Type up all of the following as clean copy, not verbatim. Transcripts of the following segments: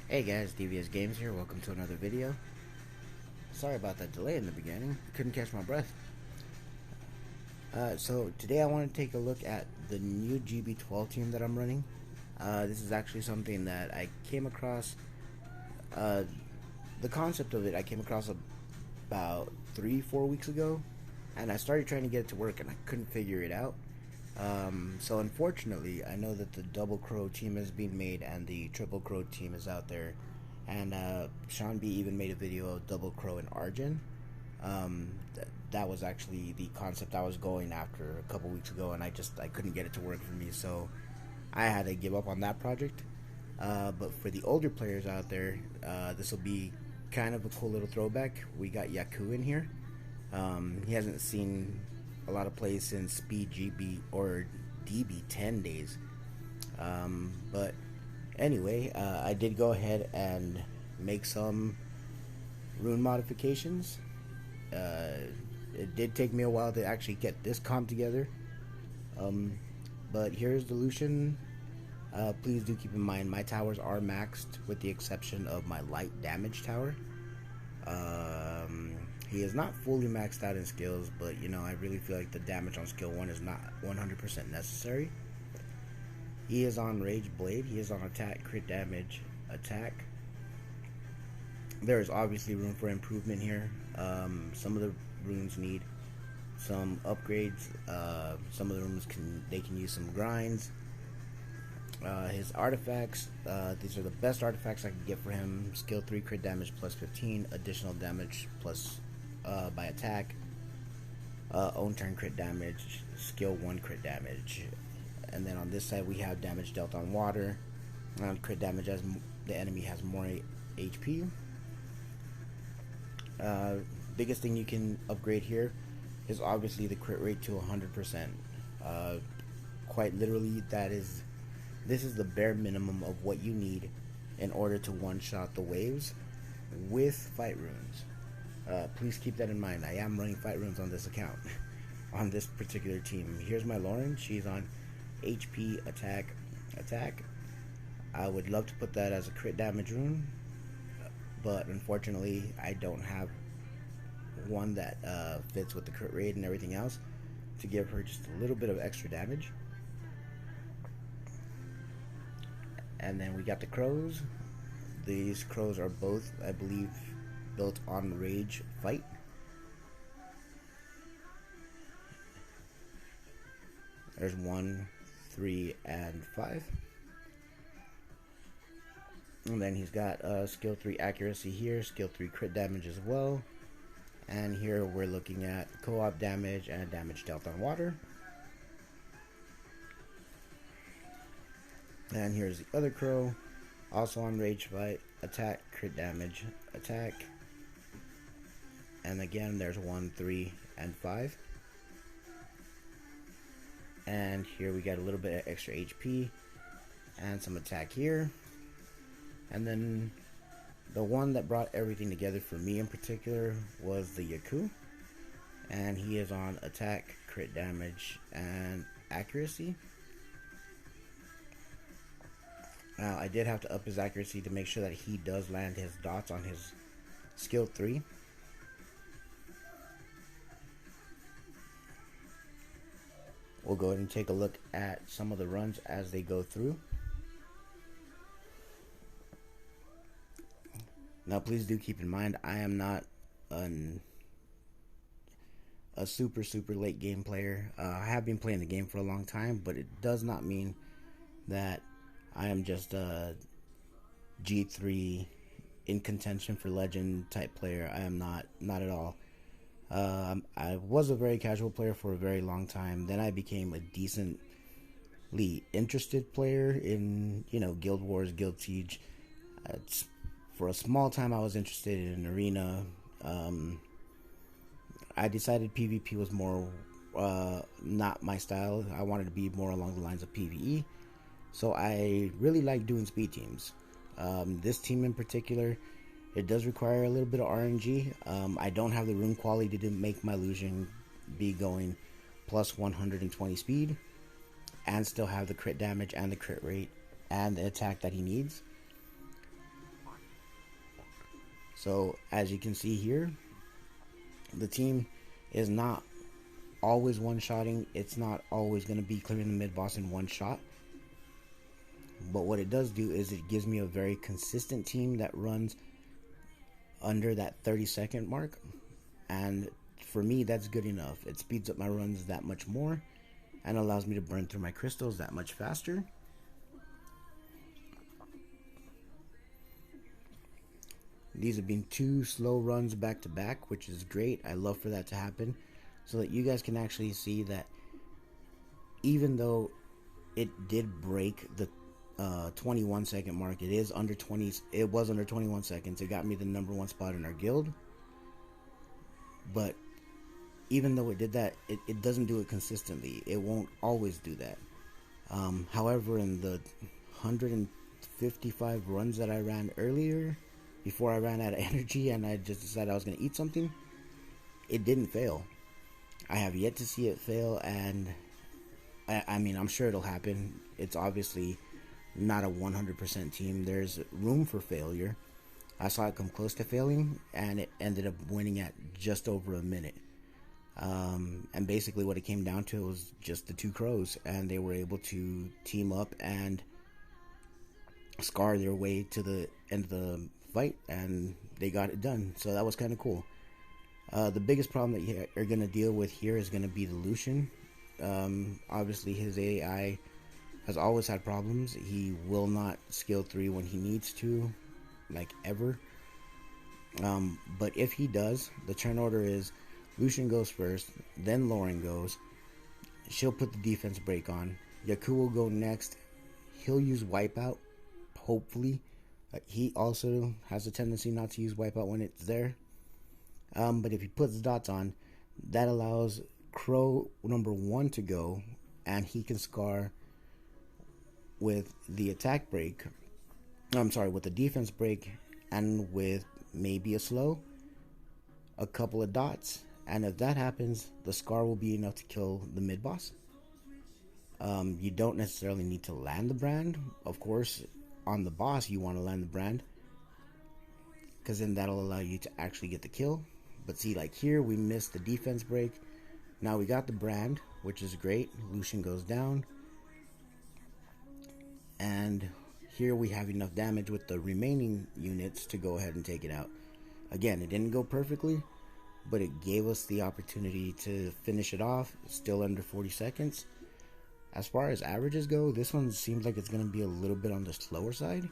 Hey guys, DVSGames here. Welcome to another video. Sorry about that delay in the beginning. Couldn't catch my breath. So today I want to take a look at the new GB12 team that I'm running. This is actually something that I came across. Uh, the concept of it I came across about 3-4 weeks ago, and I started trying to get it to work, and I couldn't figure it out. So unfortunately, I know that the Double Crow team is being made and the Triple Crow team is out there. And Sean B even made a video of Double Crow and Arjun. That was actually the concept I was going after a couple weeks ago, and I couldn't get it to work for me, so I had to give up on that project. But for the older players out there, this will be kind of a cool little throwback. We got Yaku in here. He hasn't seen a lot of plays since Speed GB or DB10 days. But anyway, I did go ahead and make some rune modifications. It did take me a while to actually get this comp together. But here's the Lucian. Please do keep in mind my towers are maxed with the exception of my light damage tower. He is not fully maxed out in skills, but you know, I really feel like the damage on skill 1 is not 100% necessary. He is on Rage Blade. He is on attack, crit damage, attack. There is obviously room for improvement here. Some of the runes need some upgrades. Some of the runes can use some grinds. His artifacts, these are the best artifacts I can get for him. Skill 3 crit damage plus 15, additional damage plus by attack, own turn crit damage, skill 1 crit damage. And then on this side we have damage dealt on water, crit damage as the enemy has more HP. Biggest thing you can upgrade here is obviously the crit rate to 100%. Quite literally, this is the bare minimum of what you need in order to one-shot the waves with fight runes. Please keep that in mind. I am running fight runes on this account, on this particular team. Here's my Lauren. She's on HP, attack, attack. I would love to put that as a crit damage rune, but unfortunately I don't have one that fits with the crit rate and everything else to give her just a little bit of extra damage. And then we got the crows. These crows are both, I believe, built on Rage Fight. There's 1, 3, and 5. And then he's got skill 3 accuracy here, skill 3 crit damage as well. And here we're looking at co-op damage and damage dealt on water. And here's the other crow, also on Rage Fight, attack, crit damage, attack. And again, there's 1, 3, and 5. And here we got a little bit of extra HP and some attack here. And then the one that brought everything together for me in particular was the Yaku. And he is on attack, crit damage, and accuracy. Now, I did have to up his accuracy to make sure that he does land his dots on his skill 3. We'll go ahead and take a look at some of the runs as they go through. Now, please do keep in mind, I am not a super late game player. I have been playing the game for a long time, but it does not mean that I am just a G3 in contention for legend type player. I am not at all. I was a very casual player for a very long time. Then I became a decently interested player in, you know, Guild Wars, Guild Siege. For a small time I was interested in Arena. I decided PvP was more not my style. I wanted to be more along the lines of PvE. So I really like doing speed teams. This team in particular, it does require a little bit of RNG. I don't have the rune quality to make my Lucian be going plus 120 speed and still have the crit damage and the crit rate and the attack that he needs. So as you can see here, the team is not always one-shotting. It's not always going to be clearing the mid-boss in one shot. But what it does do is it gives me a very consistent team that runs under that 30-second mark. And for me, that's good enough. It speeds up my runs that much more and allows me to burn through my crystals that much faster. These have been 2 slow runs back to back, which is great. I love for that to happen so that you guys can actually see that even though it did break the 21-second mark, it was under 21 seconds. It got me the #1 spot in our guild. But even though it did that, it doesn't do it consistently. It won't always do that. However, in the 155 runs that I ran earlier, before I ran out of energy and I just decided I was going to eat something, it didn't fail. I have yet to see it fail, and I mean, I'm sure it'll happen. It's obviously not a 100% team. There's room for failure. I saw it come close to failing, and it ended up winning at just over a minute. And basically what it came down to was just the 2 crows, and they were able to team up and scar their way to the end of the fight, and they got it done. So that was kind of cool. The biggest problem that you're going to deal with here is going to be the Lucian. Obviously his AI has always had problems. He will not skill 3 when he needs to, like ever. But if he does, the turn order is Lucian goes first, then Lauren goes. She'll put the defense break on. Yaku will go next. He'll use Wipeout, hopefully. He also has a tendency not to use Wipeout when it's there. But if he puts dots on, that allows Crow #1 to go, and he can scar with the attack break. I'm sorry, with the defense break, and with maybe a slow, a couple of dots. And if that happens, the scar will be enough to kill the mid boss. You don't necessarily need to land the brand. Of course, on the boss, you want to land the brand, because then that'll allow you to actually get the kill. But see, like here, we missed the defense break. Now we got the brand, which is great. Lucian goes down. And here we have enough damage with the remaining units to go ahead and take it out. Again, it didn't go perfectly, but it gave us the opportunity to finish it off, still under 40 seconds. As far as averages go, this one seems like it's going to be a little bit on the slower side.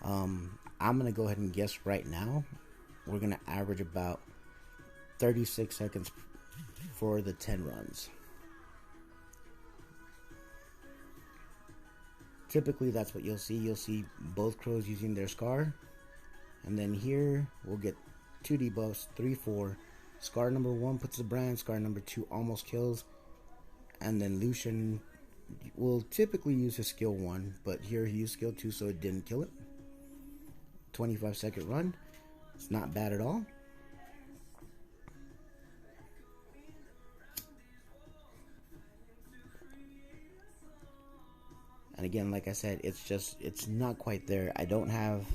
I'm going to go ahead and guess right now, we're going to average about 36 seconds for the 10 runs. Typically, that's what you'll see. You'll see both crows using their scar. And then here, we'll get 2 debuffs, 3, 4. Scar #1 puts the brand, scar #2 almost kills. And then Lucian will typically use his skill 1, but here he used skill 2, so it didn't kill it. 25-second run. It's not bad at all. And again, like I said, it's not quite there. I don't have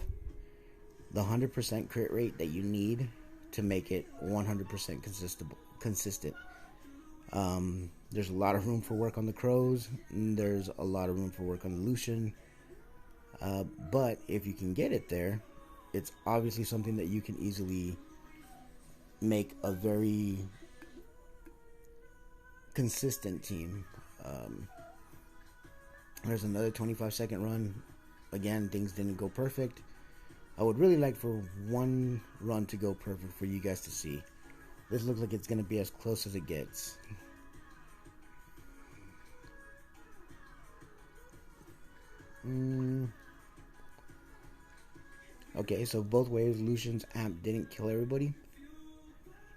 the 100% crit rate that you need to make it 100% consistent. There's a lot of room for work on the crows. And there's a lot of room for work on the Lucian. But if you can get it there, it's obviously something that you can easily make a very consistent team. There's another 25-second run. Again, things didn't go perfect. I would really like for one run to go perfect for you guys to see. This looks like it's going to be as close as it gets. Okay, so both ways, Lucian's amp didn't kill everybody.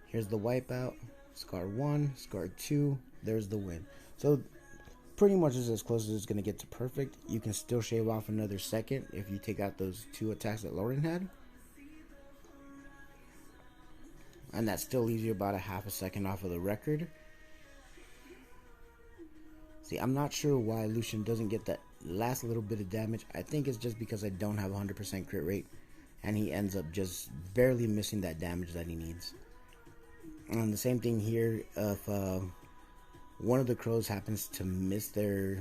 Here's the wipeout. Scar 1, Scar 2. There's the win. So pretty much is as close as it's going to get to perfect. You can still shave off another second if you take out those 2 attacks that Lauren had. And that still leaves you about a half a second off of the record. See, I'm not sure why Lucian doesn't get that last little bit of damage. I think it's just because I don't have 100% crit rate. and he ends up just barely missing that damage that he needs. And the same thing here, if one of the crows happens to miss their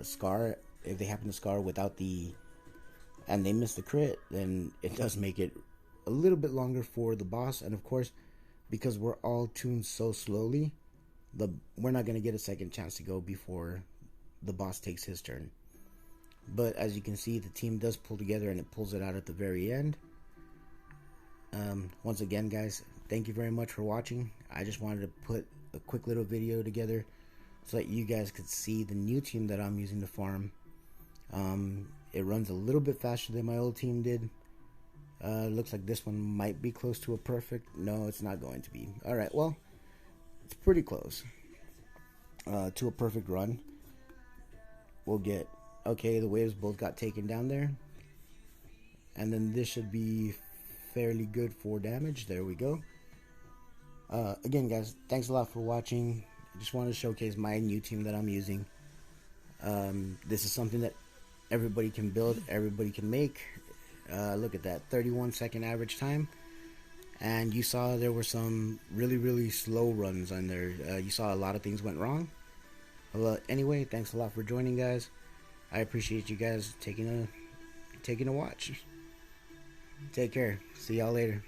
scar, if they happen to scar without the, and they miss the crit, then it does make it a little bit longer for the boss. And of course, because we're all tuned so slowly, we're not going to get a second chance to go before the boss takes his turn. But as you can see, the team does pull together, and it pulls it out at the very end. Once again, guys, thank you very much for watching. I just wanted to put a quick little video together so that you guys could see the new team that I'm using to farm. It runs a little bit faster than my old team did. Looks like this one might be close to a perfect. No, it's not going to be. Alright, well, it's pretty close to a perfect run. We'll get, okay, the waves both got taken down there. And then this should be fairly good for damage. There we go. Again, guys, thanks a lot for watching. I just wanted to showcase my new team that I'm using. This is something that everybody can build, everybody can make. Look at that, 31-second average time. And you saw there were some really slow runs on there. You saw a lot of things went wrong. Well, anyway, thanks a lot for joining, guys. I appreciate you guys taking a watch. Take care. See y'all later.